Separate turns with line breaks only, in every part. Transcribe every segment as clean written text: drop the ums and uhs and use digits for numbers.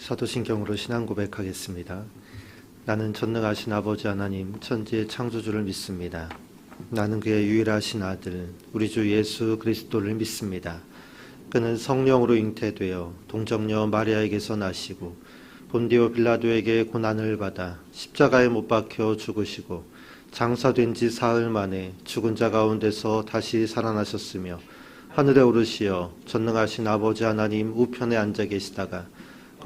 사도신경으로 신앙 고백하겠습니다. 나는 전능하신 아버지 하나님 천지의 창조주를 믿습니다. 나는 그의 유일하신 아들 우리 주 예수 그리스도를 믿습니다. 그는 성령으로 잉태되어 동정녀 마리아에게서 나시고 본디오 빌라도에게 고난을 받아 십자가에 못 박혀 죽으시고 장사된 지 사흘 만에 죽은 자 가운데서 다시 살아나셨으며 하늘에 오르시어 전능하신 아버지 하나님 우편에 앉아 계시다가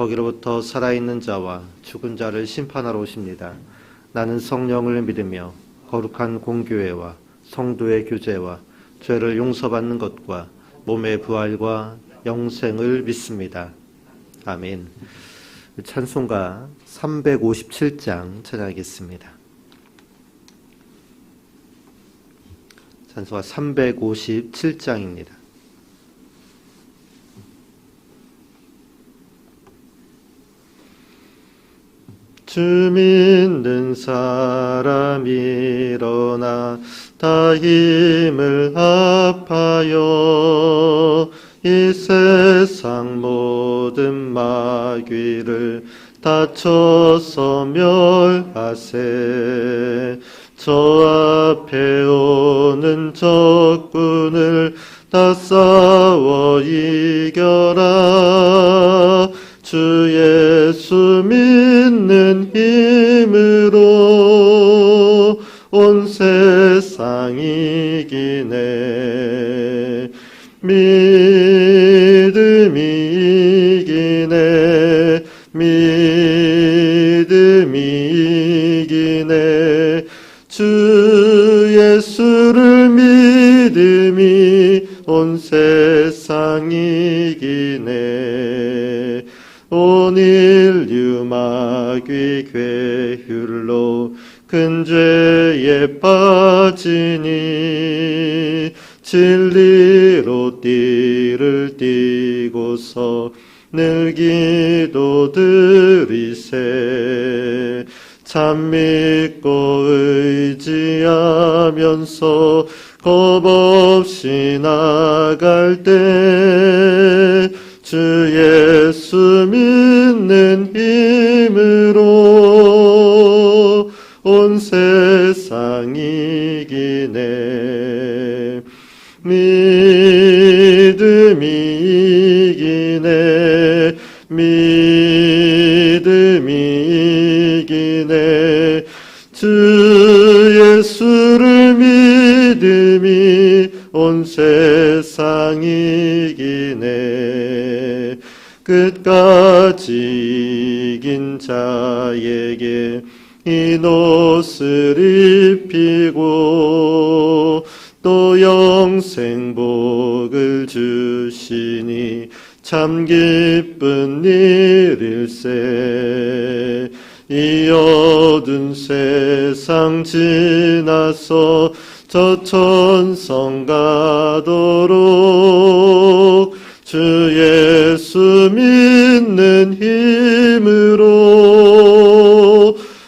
거기로부터 살아있는 자와 죽은 자를 심판하러 오십니다. 나는 성령을 믿으며 거룩한 공교회와 성도의 교제와 죄를 용서받는 것과 몸의 부활과 영생을 믿습니다. 아멘. 찬송가 357장 찬양하겠습니다. 찬송가 357장입니다. 주 믿는 사람 일어나 다 힘을 합하여 이 세상 모든 마귀를 다쳐서 멸하세. 저 앞에 오는 적군을 다 싸워 이겨라. 주 예수 믿는 힘으로 온 세상 이기네. 믿음이 이기네. 믿음이 이기네. 주 예수를 믿음이 온 세상 이기네. 온 인류 마귀 괴휼로 큰 죄에 빠지니 진리로 띠를 띠고서 늘 기도드리세. 참 믿고 의지하면서 겁없이 나갈 때 주 예수 믿는 힘으로 온 세상 이기네. 믿음이 이기네. 믿음이 이기네. 주 예수를 믿음이 온 세상 이기네. 끝까지 이긴 자에게 흰 옷을 입히고 또 영생복을 주시니 참 기쁜 일일세. 이 어두운 세상 지나서 저 천성 가도록 주 예수 믿는 힘으로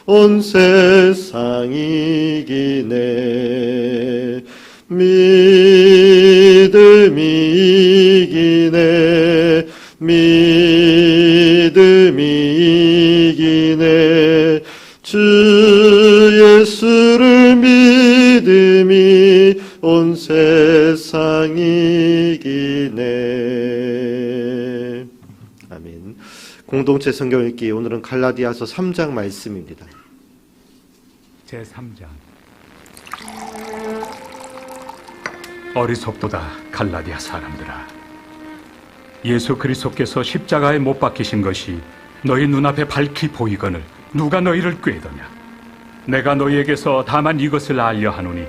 온 세상 이기네. 믿음이 이기네. 믿음이 이기네. 주 예수를 믿음이 온 세상 이기네. 아멘. 공동체 성경 읽기, 오늘은 갈라디아서 3장 말씀입니다.
제3장. 어리석도다 갈라디아 사람들아. 예수 그리스도께서 십자가에 못 박히신 것이 너희 눈앞에 밝히 보이거늘 누가 너희를 꾀더냐. 내가 너희에게서 다만 이것을 알려 하노니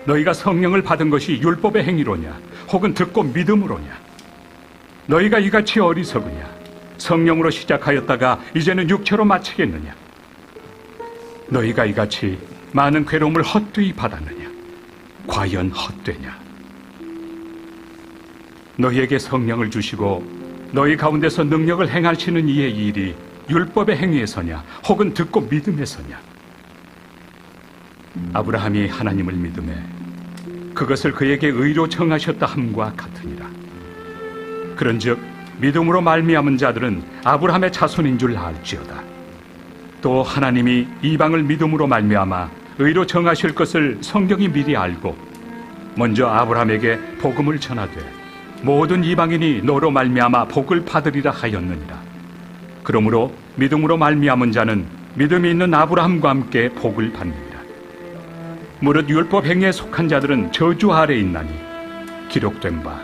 너희가 성령을 받은 것이 율법의 행위로냐 혹은 듣고 믿음으로냐. 너희가 이같이 어리석으냐. 성령으로 시작하였다가 이제는 육체로 마치겠느냐. 너희가 이같이 많은 괴로움을 헛되이 받았느냐. 과연 헛되냐. 너희에게 성령을 주시고 너희 가운데서 능력을 행하시는 이의 일이 율법의 행위에서냐 혹은 듣고 믿음에서냐. 아브라함이 하나님을 믿음에 그것을 그에게 의로 정하셨다 함과 같으니라. 그런즉 믿음으로 말미암은 자들은 아브라함의 자손인 줄 알지어다. 또 하나님이 이방을 믿음으로 말미암아 의로 정하실 것을 성경이 미리 알고 먼저 아브라함에게 복음을 전하되 모든 이방인이 너로 말미암아 복을 받으리라 하였느니라. 그러므로 믿음으로 말미암은 자는 믿음이 있는 아브라함과 함께 복을 받느니라. 무릇 율법 행위에 속한 자들은 저주 아래에 있나니 기록된 바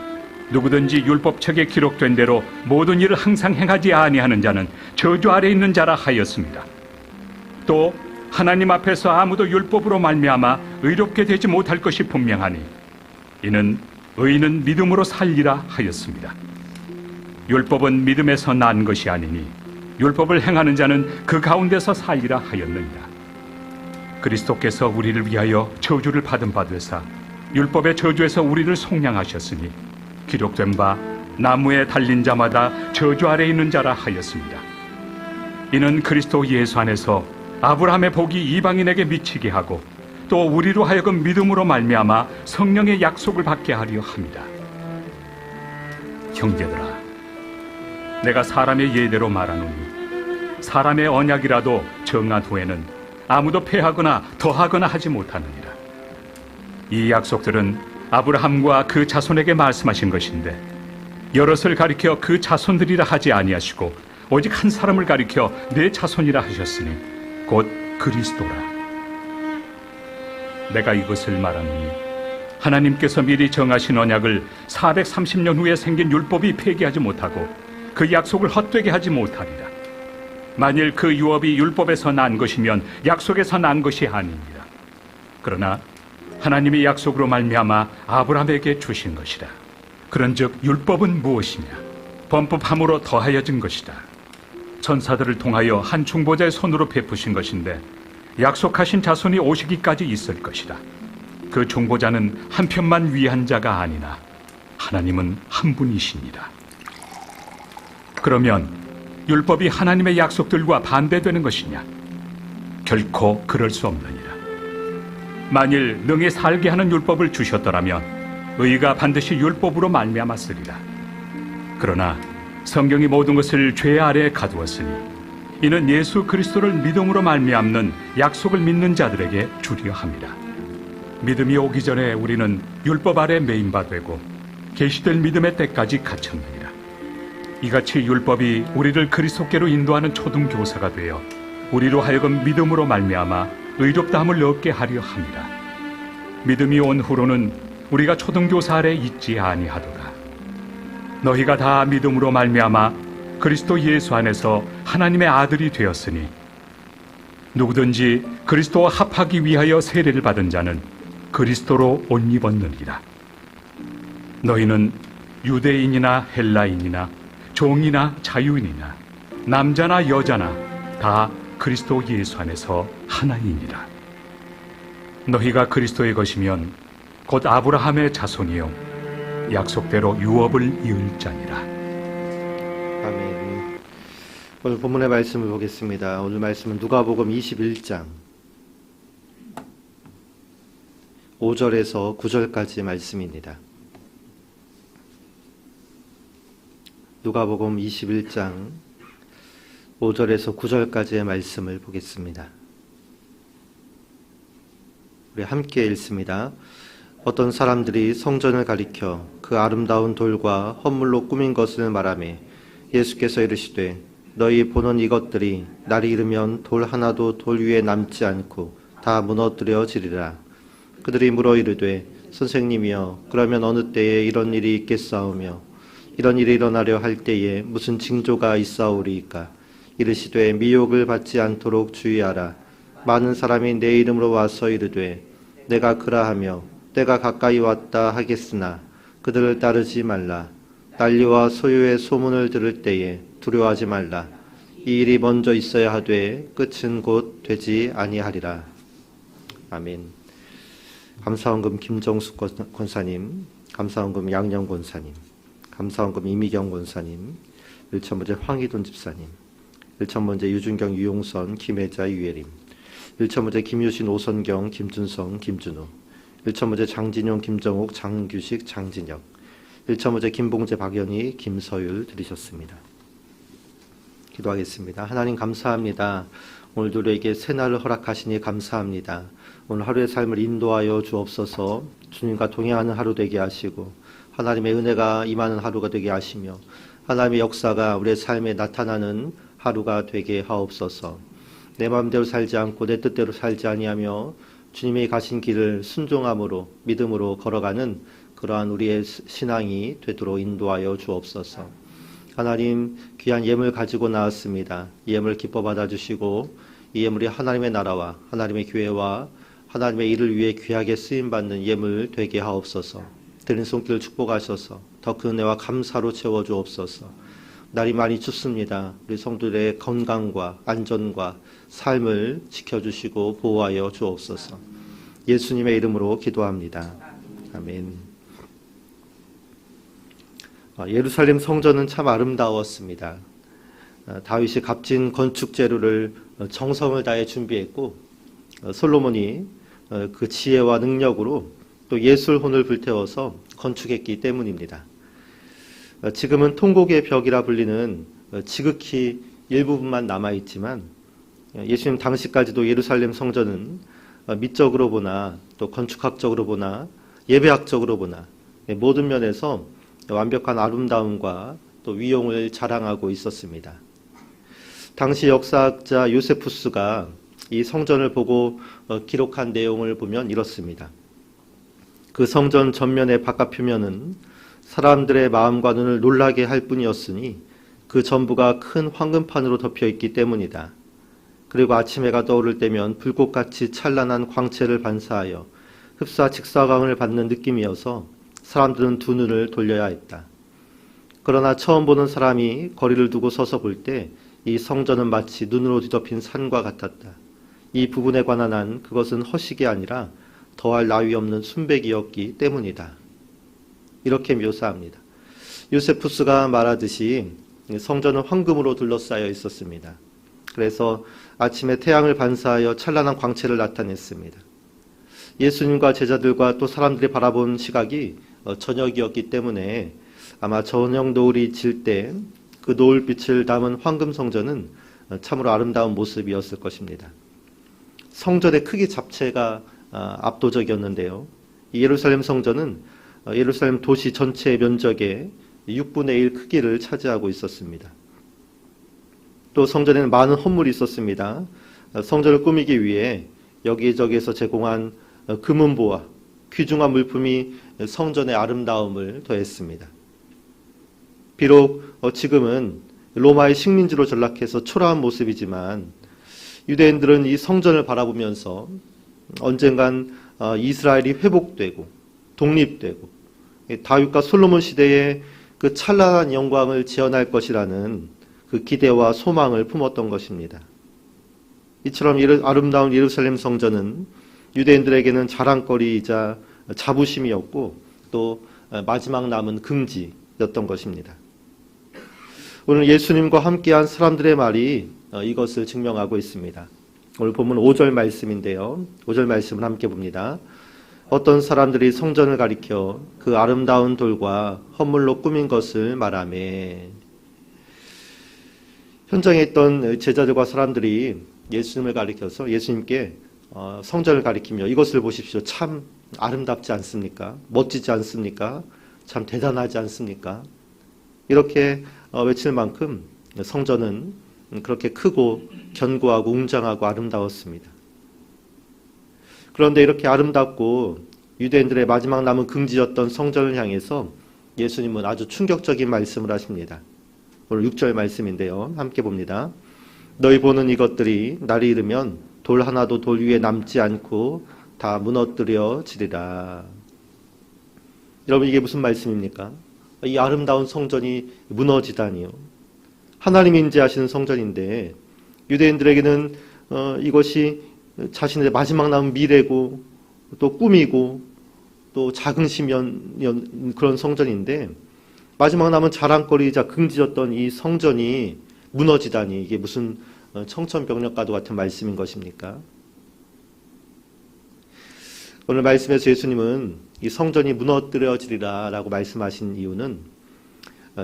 누구든지 율법책에 기록된 대로 모든 일을 항상 행하지 아니하는 자는 저주 아래에 있는 자라 하였습니다. 또 하나님 앞에서 아무도 율법으로 말미암아 의롭게 되지 못할 것이 분명하니 이는 의인은 믿음으로 살리라 하였습니다. 율법은 믿음에서 난 것이 아니니 율법을 행하는 자는 그 가운데서 살리라 하였느니라. 그리스도께서 우리를 위하여 저주를 받은 바 되사 율법의 저주에서 우리를 속량하셨으니 기록된 바 나무에 달린 자마다 저주 아래에 있는 자라 하였습니다. 이는 그리스도 예수 안에서 아브라함의 복이 이방인에게 미치게 하고 또 우리로 하여금 믿음으로 말미암아 성령의 약속을 받게 하려 합니다. 형제들아, 내가 사람의 예대로 말하노니 사람의 언약이라도 정한 후에는 아무도 폐하거나 더하거나 하지 못하느니라. 이 약속들은 아브라함과 그 자손에게 말씀하신 것인데 여럿을 가리켜 그 자손들이라 하지 아니하시고 오직 한 사람을 가리켜 내 자손이라 하셨으니 곧 그리스도라. 내가 이것을 말하노니 하나님께서 미리 정하신 언약을 430년 후에 생긴 율법이 폐기하지 못하고 그 약속을 헛되게 하지 못하리라. 만일 그 유업이 율법에서 난 것이면 약속에서 난 것이 아닙니다. 그러나 하나님이 약속으로 말미암아 아브라함에게 주신 것이라. 그런즉 율법은 무엇이냐? 범법함으로 더하여진 것이다. 천사들을 통하여 한 중보자의 손으로 베푸신 것인데 약속하신 자손이 오시기까지 있을 것이다. 그 중보자는 한 편만 위한 자가 아니나 하나님은 한 분이시니라. 그러면 율법이 하나님의 약속들과 반대되는 것이냐? 결코 그럴 수 없느니라. 만일 능히 살게 하는 율법을 주셨더라면 의가 반드시 율법으로 말미암았으리라. 그러나 성경이 모든 것을 죄 아래에 가두었으니 이는 예수 그리스도를 믿음으로 말미암는 약속을 믿는 자들에게 주려 함이라. 믿음이 오기 전에 우리는 율법 아래 매인 바 되고 계시될 믿음의 때까지 갇혔느니라. 이같이 율법이 우리를 그리스도께로 인도하는 초등교사가 되어 우리로 하여금 믿음으로 말미암아 의롭다함을 얻게 하려 함이라. 믿음이 온 후로는 우리가 초등교사 아래 있지 아니하도다. 너희가 다 믿음으로 말미암아 그리스도 예수 안에서 하나님의 아들이 되었으니 누구든지 그리스도와 합하기 위하여 세례를 받은 자는 그리스도로 옷 입었느니라. 너희는 유대인이나 헬라인이나 종이나 자유인이나 남자나 여자나 다 그리스도 예수 안에서 하나이니라. 너희가 그리스도의 것이면 곧 아브라함의 자손이요 약속대로 유업을 이을 자니라.
아멘. 오늘 본문의 말씀을 보겠습니다. 오늘 말씀은 누가복음 21장 5절에서 9절까지 말씀입니다. 누가복음 21장 5절에서 9절까지의 말씀을 보겠습니다. 우리 함께 읽습니다. 어떤 사람들이 성전을 가리켜 그 아름다운 돌과 헌물로 꾸민 것을 말하며 예수께서 이르시되 너희 보는 이것들이 날이 이르면 돌 하나도 돌 위에 남지 않고 다 무너뜨려지리라. 그들이 물어 이르되 선생님이여 그러면 어느 때에 이런 일이 있겠사오며 이런 일이 일어나려 할 때에 무슨 징조가 있사오리이까? 이르시되 미혹을 받지 않도록 주의하라. 많은 사람이 내 이름으로 와서 이르되 내가 그라하며 때가 가까이 왔다 하겠으나 그들을 따르지 말라. 난리와 소유의 소문을 들을 때에 두려워하지 말라. 이 일이 먼저 있어야 하되 끝은 곧 되지 아니하리라. 아멘. 감사원금 김정숙 권사님, 감사원금 양영 권사님, 감사원금 이미경 권사님, 일천번째 황희돈 집사님, 일천번째 유준경 유용선 김혜자 유예림, 일천번째 김유신 오선경 김준성 김준우, 일천번째 장진용 김정옥 장규식 장진혁, 1.5제 김봉재, 박연희, 김서율 들으셨습니다. 기도하겠습니다. 하나님 감사합니다. 오늘도 우리에게 새날을 허락하시니 감사합니다. 오늘 하루의 삶을 인도하여 주옵소서. 주님과 동행하는 하루 되게 하시고 하나님의 은혜가 임하는 하루가 되게 하시며 하나님의 역사가 우리의 삶에 나타나는 하루가 되게 하옵소서. 내 마음대로 살지 않고 내 뜻대로 살지 아니하며 주님이 가신 길을 순종함으로 믿음으로 걸어가는 그러한 우리의 신앙이 되도록 인도하여 주옵소서. 하나님 귀한 예물 가지고 나왔습니다. 이 예물 기뻐 받아주시고 이 예물이 하나님의 나라와 하나님의 교회와 하나님의 일을 위해 귀하게 쓰임받는 예물 되게 하옵소서. 드린 손길을 축복하셔서 더 큰 은혜와 감사로 채워주옵소서. 날이 많이 춥습니다. 우리 성도들의 건강과 안전과 삶을 지켜주시고 보호하여 주옵소서. 예수님의 이름으로 기도합니다. 아멘. 예루살렘 성전은 참 아름다웠습니다. 다윗이 값진 건축 재료를 정성을 다해 준비했고 솔로몬이 그 지혜와 능력으로 또 예술혼을 불태워서 건축했기 때문입니다. 지금은 통곡의 벽이라 불리는 지극히 일부분만 남아있지만 예수님 당시까지도 예루살렘 성전은 미적으로 보나 또 건축학적으로 보나 예배학적으로 보나 모든 면에서 완벽한 아름다움과 또 위용을 자랑하고 있었습니다. 당시 역사학자 요세푸스가 이 성전을 보고 기록한 내용을 보면 이렇습니다. 그 성전 전면의 바깥 표면은 사람들의 마음과 눈을 놀라게 할 뿐이었으니 그 전부가 큰 황금판으로 덮여 있기 때문이다. 그리고 아침 해가 떠오를 때면 불꽃같이 찬란한 광채를 반사하여 흡사 직사광을 받는 느낌이어서 사람들은 두 눈을 돌려야 했다. 그러나 처음 보는 사람이 거리를 두고 서서 볼 때 이 성전은 마치 눈으로 뒤덮인 산과 같았다. 이 부분에 관한 한 그것은 허식이 아니라 더할 나위 없는 순백이었기 때문이다. 이렇게 묘사합니다. 요세푸스가 말하듯이 성전은 황금으로 둘러싸여 있었습니다. 그래서 아침에 태양을 반사하여 찬란한 광채를 나타냈습니다. 예수님과 제자들과 또 사람들이 바라본 시각이 저녁이었기 때문에 아마 저녁 노을이 질 때 그 노을빛을 담은 황금 성전은 참으로 아름다운 모습이었을 것입니다. 성전의 크기 자체가 압도적이었는데요. 이 예루살렘 성전은 예루살렘 도시 전체의 면적의 6분의 1 크기를 차지하고 있었습니다. 또 성전에는 많은 헌물이 있었습니다. 성전을 꾸미기 위해 여기저기에서 제공한 금은보와 귀중한 물품이 성전의 아름다움을 더했습니다. 비록 지금은 로마의 식민지로 전락해서 초라한 모습이지만 유대인들은 이 성전을 바라보면서 언젠간 이스라엘이 회복되고 독립되고 다윗과 솔로몬 시대의 그 찬란한 영광을 재현할 것이라는 그 기대와 소망을 품었던 것입니다. 이처럼 아름다운 예루살렘 성전은 유대인들에게는 자랑거리이자 자부심이었고 또 마지막 남은 긍지였던 것입니다. 오늘 예수님과 함께한 사람들의 말이 이것을 증명하고 있습니다. 오늘 본문 5절 말씀인데요. 5절 말씀을 함께 봅니다. 어떤 사람들이 성전을 가리켜 그 아름다운 돌과 헌물로 꾸민 것을 말하매. 현장에 있던 제자들과 사람들이 예수님을 가리켜서 예수님께 성전을 가리키며 이것을 보십시오. 참 아름답지 않습니까? 멋지지 않습니까? 참 대단하지 않습니까? 이렇게 외칠 만큼 성전은 그렇게 크고 견고하고 웅장하고 아름다웠습니다. 그런데 이렇게 아름답고 유대인들의 마지막 남은 긍지였던 성전을 향해서 예수님은 아주 충격적인 말씀을 하십니다. 오늘 6절 말씀인데요. 함께 봅니다. 너희 보는 이것들이 날이 이르면 돌 하나도 돌 위에 남지 않고 다 무너뜨려지리라. 여러분 이게 무슨 말씀입니까? 이 아름다운 성전이 무너지다니요. 하나님이 임재하시는 성전인데 유대인들에게는 이것이 자신의 마지막 남은 미래고 또 꿈이고 또 자긍심이었던 그런 성전인데 마지막 남은 자랑거리이자 긍지였던 이 성전이 무너지다니 이게 무슨 청천벽력과도 같은 말씀인 것입니까? 오늘 말씀에서 예수님은 이 성전이 무너뜨려지리라 라고 말씀하신 이유는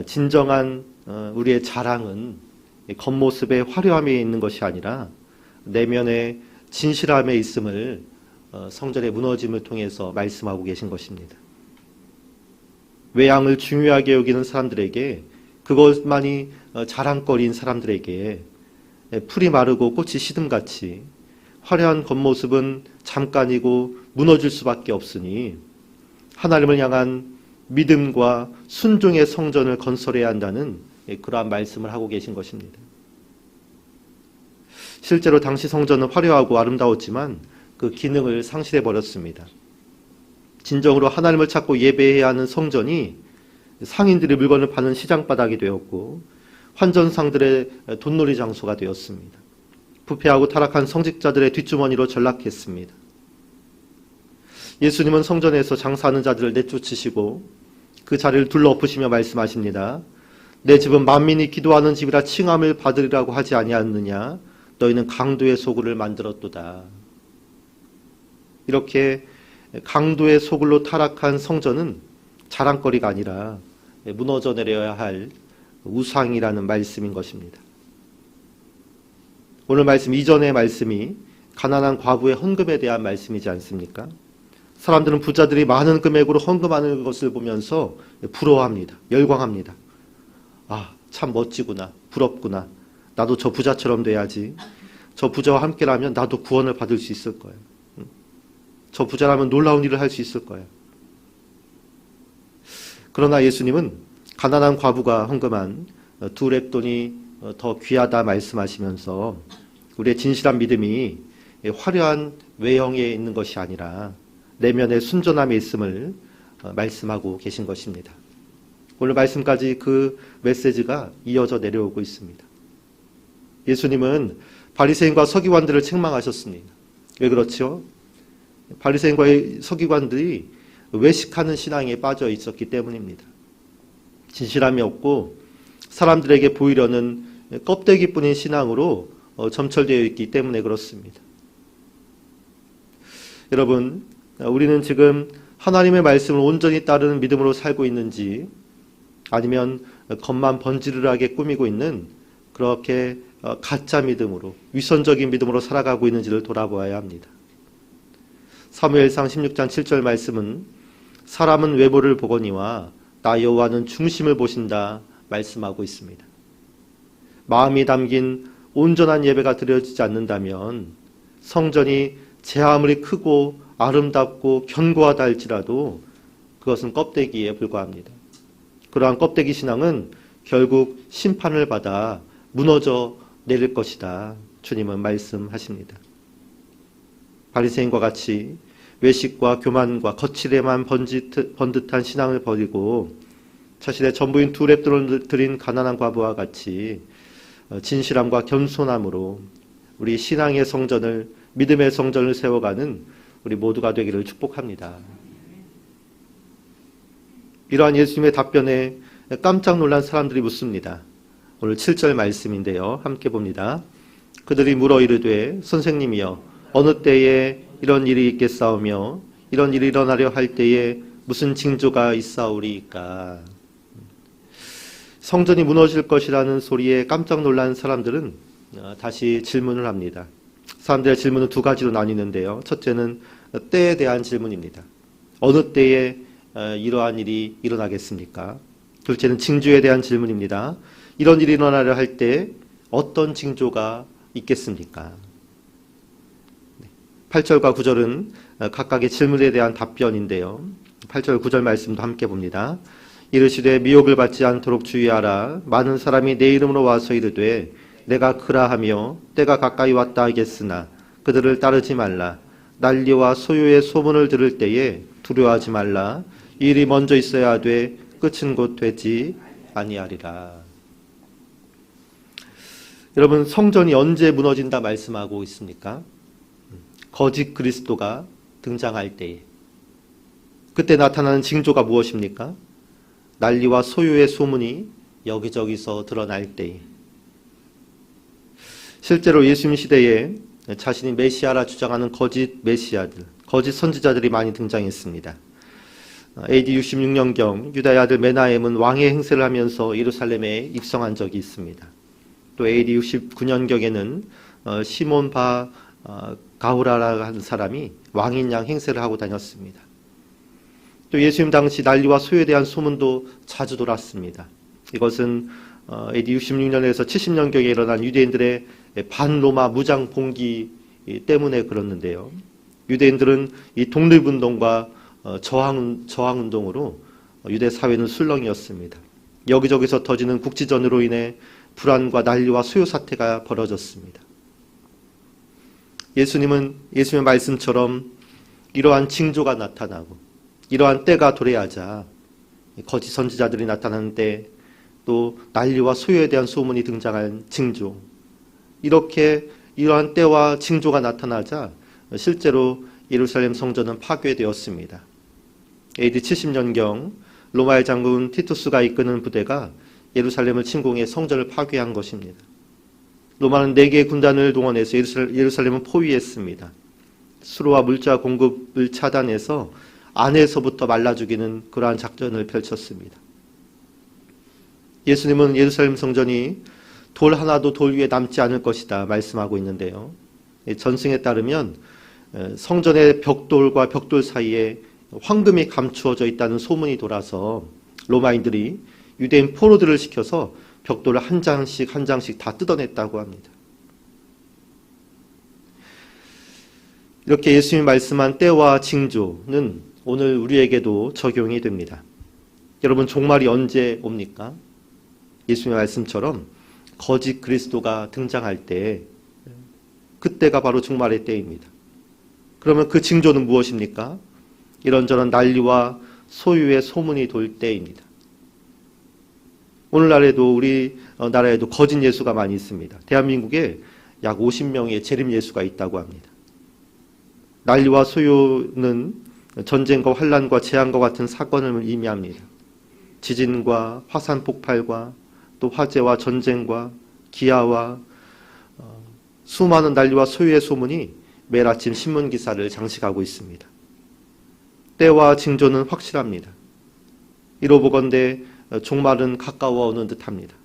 진정한 우리의 자랑은 겉모습의 화려함에 있는 것이 아니라 내면의 진실함에 있음을 성전의 무너짐을 통해서 말씀하고 계신 것입니다. 외양을 중요하게 여기는 사람들에게, 그것만이 자랑거리인 사람들에게 풀이 마르고 꽃이 시듬같이 화려한 겉모습은 잠깐이고 무너질 수밖에 없으니 하나님을 향한 믿음과 순종의 성전을 건설해야 한다는 그러한 말씀을 하고 계신 것입니다. 실제로 당시 성전은 화려하고 아름다웠지만 그 기능을 상실해 버렸습니다. 진정으로 하나님을 찾고 예배해야 하는 성전이 상인들이 물건을 파는 시장바닥이 되었고 환전상들의 돈놀이 장소가 되었습니다. 부패하고 타락한 성직자들의 뒷주머니로 전락했습니다. 예수님은 성전에서 장사하는 자들을 내쫓으시고 그 자리를 둘러엎으시며 말씀하십니다. 내 집은 만민이 기도하는 집이라 칭함을 받으리라고 하지 아니하느냐? 너희는 강도의 소굴을 만들었도다. 이렇게 강도의 소굴로 타락한 성전은 자랑거리가 아니라 무너져 내려야 할 우상이라는 말씀인 것입니다. 오늘 말씀 이전의 말씀이 가난한 과부의 헌금에 대한 말씀이지 않습니까? 사람들은 부자들이 많은 금액으로 헌금하는 것을 보면서 부러워합니다. 열광합니다. 아, 참 멋지구나. 부럽구나. 나도 저 부자처럼 돼야지. 저 부자와 함께라면 나도 구원을 받을 수 있을 거예요. 저 부자라면 놀라운 일을 할 수 있을 거예요. 그러나 예수님은 가난한 과부가 헌금한 2렙돈이 더 귀하다 말씀하시면서 우리의 진실한 믿음이 화려한 외형에 있는 것이 아니라 내면의 순전함에 있음을 말씀하고 계신 것입니다. 오늘 말씀까지 그 메시지가 이어져 내려오고 있습니다. 예수님은 바리새인과 서기관들을 책망하셨습니다. 왜 그렇죠? 바리새인과 서기관들이 외식하는 신앙에 빠져 있었기 때문입니다. 진실함이 없고 사람들에게 보이려는 껍데기뿐인 신앙으로 점철되어 있기 때문에 그렇습니다. 여러분, 우리는 지금 하나님의 말씀을 온전히 따르는 믿음으로 살고 있는지 아니면 겉만 번지르르하게 꾸미고 있는 그렇게 가짜 믿음으로, 위선적인 믿음으로 살아가고 있는지를 돌아보아야 합니다. 사무엘상 16장 7절 말씀은 사람은 외모를 보거니와 나 여호와는 중심을 보신다 말씀하고 있습니다. 마음이 담긴 온전한 예배가 드려지지 않는다면 성전이 제 아무리 크고 아름답고 견고하다 할지라도 그것은 껍데기에 불과합니다. 그러한 껍데기 신앙은 결국 심판을 받아 무너져 내릴 것이다. 주님은 말씀하십니다. 바리새인과 같이 외식과 교만과 거칠에만 번듯한 신앙을 버리고 자신의 전부인 2렙돈을 드린 가난한 과부와 같이 진실함과 겸손함으로 우리 신앙의 성전을, 믿음의 성전을 세워가는 우리 모두가 되기를 축복합니다. 이러한 예수님의 답변에 깜짝 놀란 사람들이 묻습니다. 오늘 7절 말씀인데요. 함께 봅니다. 그들이 물어 이르되 선생님이여 어느 때에 이런 일이 있겠사오며 이런 일이 일어나려 할 때에 무슨 징조가 있사오리이까. 성전이 무너질 것이라는 소리에 깜짝 놀란 사람들은 다시 질문을 합니다. 사람들의 질문은 두 가지로 나뉘는데요. 첫째는 때에 대한 질문입니다. 어느 때에 이러한 일이 일어나겠습니까? 둘째는 징조에 대한 질문입니다. 이런 일이 일어나려 할 때 어떤 징조가 있겠습니까? 8절과 9절은 각각의 질문에 대한 답변인데요. 8절 9절 말씀도 함께 봅니다. 이르시되 미혹을 받지 않도록 주의하라. 많은 사람이 내 이름으로 와서 이르되 내가 그라 하며 때가 가까이 왔다 하겠으나 그들을 따르지 말라. 난리와 소요의 소문을 들을 때에 두려워하지 말라. 이 일이 먼저 있어야 하되 끝은 곧 되지 아니하리라. 여러분, 성전이 언제 무너진다 말씀하고 있습니까? 거짓 그리스도가 등장할 때에. 그때 나타나는 징조가 무엇입니까? 난리와 소요의 소문이 여기저기서 드러날 때에. 실제로 예수님 시대에 자신이 메시아라 주장하는 거짓 메시아들, 거짓 선지자들이 많이 등장했습니다. AD 66년경 유다의 아들 메나헴은 왕의 행세를 하면서 예루살렘에 입성한 적이 있습니다. 또 AD 69년경에는 시몬 바 가우라라고 하는 사람이 왕인 양 행세를 하고 다녔습니다. 또 예수님 당시 난리와 소요에 대한 소문도 자주 돌았습니다. 이것은 AD 66년에서 70년경에 일어난 유대인들의 반로마 무장 봉기 때문에 그렇는데요. 유대인들은 이 독립운동과 저항운동으로 유대 사회는 술렁이었습니다. 여기저기서 터지는 국지전으로 인해 불안과 난리와 소요 사태가 벌어졌습니다. 예수님의 말씀처럼 이러한 징조가 나타나고 이러한 때가 도래하자 거짓 선지자들이 나타나는 때, 또 난리와 소요에 대한 소문이 등장한 징조, 이렇게 이러한 때와 징조가 나타나자 실제로 예루살렘 성전은 파괴되었습니다. AD 70년경 로마의 장군 티투스가 이끄는 부대가 예루살렘을 침공해 성전을 파괴한 것입니다. 로마는 4개의 군단을 동원해서 예루살렘을 포위했습니다. 수로와 물자 공급을 차단해서 안에서부터 말라 죽이는 그러한 작전을 펼쳤습니다. 예수님은 예루살렘 성전이 돌 하나도 돌 위에 남지 않을 것이다 말씀하고 있는데요. 전승에 따르면 성전의 벽돌과 벽돌 사이에 황금이 감추어져 있다는 소문이 돌아서 로마인들이 유대인 포로들을 시켜서 벽돌을 한 장씩 한 장씩 다 뜯어냈다고 합니다. 이렇게 예수님이 말씀한 때와 징조는 오늘 우리에게도 적용이 됩니다. 여러분, 종말이 언제 옵니까? 예수님의 말씀처럼 거짓 그리스도가 등장할 때, 그때가 바로 종말의 때입니다. 그러면 그 징조는 무엇입니까? 이런저런 난리와 소유의 소문이 돌 때입니다. 오늘날에도 우리 나라에도 거짓 예수가 많이 있습니다. 대한민국에 약 50명의 재림 예수가 있다고 합니다. 난리와 소요는 전쟁과 환란과 재앙과 같은 사건을 의미합니다. 지진과 화산 폭발과 또 화재와 전쟁과 기아와 수많은 난리와 소요의 소문이 매일 아침 신문 기사를 장식하고 있습니다. 때와 징조는 확실합니다. 이로보건대 종말은 가까워 오는 듯합니다.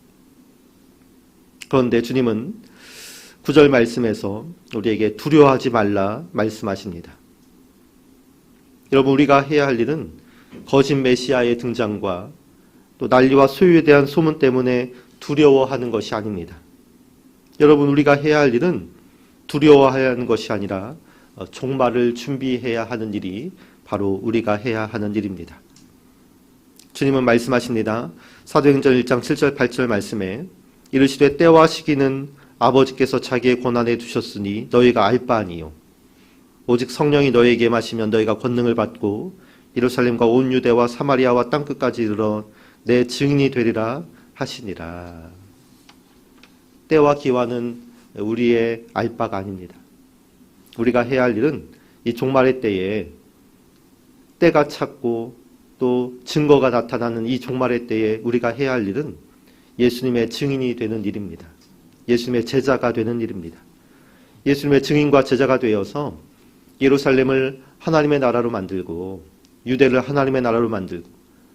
그런데 주님은 9절 말씀에서 우리에게 두려워하지 말라 말씀하십니다. 여러분, 우리가 해야 할 일은 거짓 메시아의 등장과 또 난리와 소유에 대한 소문 때문에 두려워하는 것이 아닙니다. 여러분, 우리가 해야 할 일은 두려워해야 하는 것이 아니라 종말을 준비해야 하는 일이 바로 우리가 해야 하는 일입니다. 주님은 말씀하십니다. 사도행전 1장 7절 8절 말씀에 이르시되 때와 시기는 아버지께서 자기의 권한에 두셨으니 너희가 알 바 아니요 오직 성령이 너희에게 마시면 너희가 권능을 받고 예루살렘과 온 유대와 사마리아와 땅끝까지 이르러 내 증인이 되리라 하시니라. 때와 기와는 우리의 알 바가 아닙니다. 우리가 해야 할 일은 이 종말의 때에 때가 찼고 또 증거가 나타나는 이 종말의 때에 우리가 해야 할 일은 예수님의 증인이 되는 일입니다. 예수님의 제자가 되는 일입니다. 예수님의 증인과 제자가 되어서 예루살렘을 하나님의 나라로 만들고 유대를 하나님의 나라로 만들고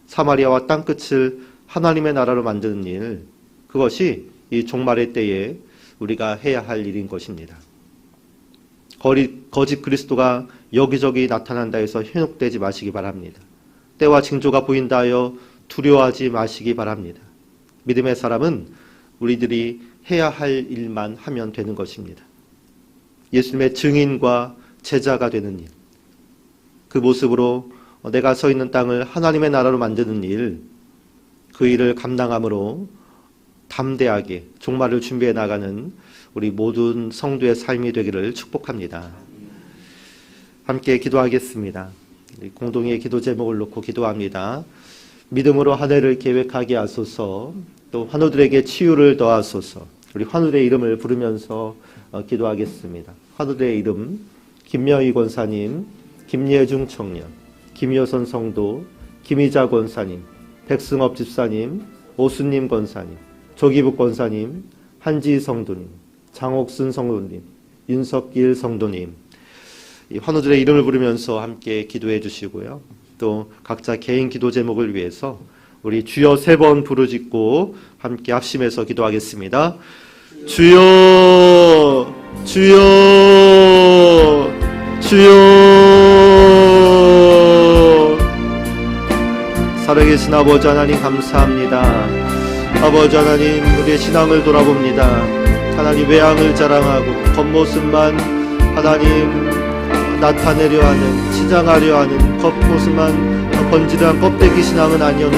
사마리아와 땅끝을 하나님의 나라로 만드는 일, 그것이 이 종말의 때에 우리가 해야 할 일인 것입니다. 거짓 그리스도가 여기저기 나타난다 해서 현혹되지 마시기 바랍니다. 때와 징조가 보인다 하여 두려워하지 마시기 바랍니다. 믿음의 사람은 우리들이 해야 할 일만 하면 되는 것입니다. 예수님의 증인과 제자가 되는 일, 그 모습으로 내가 서 있는 땅을 하나님의 나라로 만드는 일, 그 일을 감당함으로 담대하게 종말을 준비해 나가는 우리 모든 성도의 삶이 되기를 축복합니다. 함께 기도하겠습니다. 공동의 기도 제목을 놓고 기도합니다. 믿음으로 한 해를 계획하게 하소서, 또 환우들에게 치유를 더하소서. 우리 환우들의 이름을 부르면서 기도하겠습니다. 환우들의 이름: 김여희 권사님, 김예중 청년, 김여선 성도, 김희자 권사님, 백승업 집사님, 오수님 권사님, 조기북 권사님, 한지 성도님, 장옥순 성도님, 윤석길 성도님, 이 환우들의 이름을 부르면서 함께 기도해 주시고요. 또 각자 개인 기도 제목을 위해서 우리 주여 3번 부르짖고 함께 합심해서 기도하겠습니다. 주여, 주여, 주여. 살아계신 아버지 하나님 감사합니다. 아버지 하나님, 우리의 신앙을 돌아봅니다. 하나님, 외양을 자랑하고 겉모습만 하나님 나타내려 하는, 치장하려 하는 겉모습만 번지르한 껍데기 신앙은 아니었는데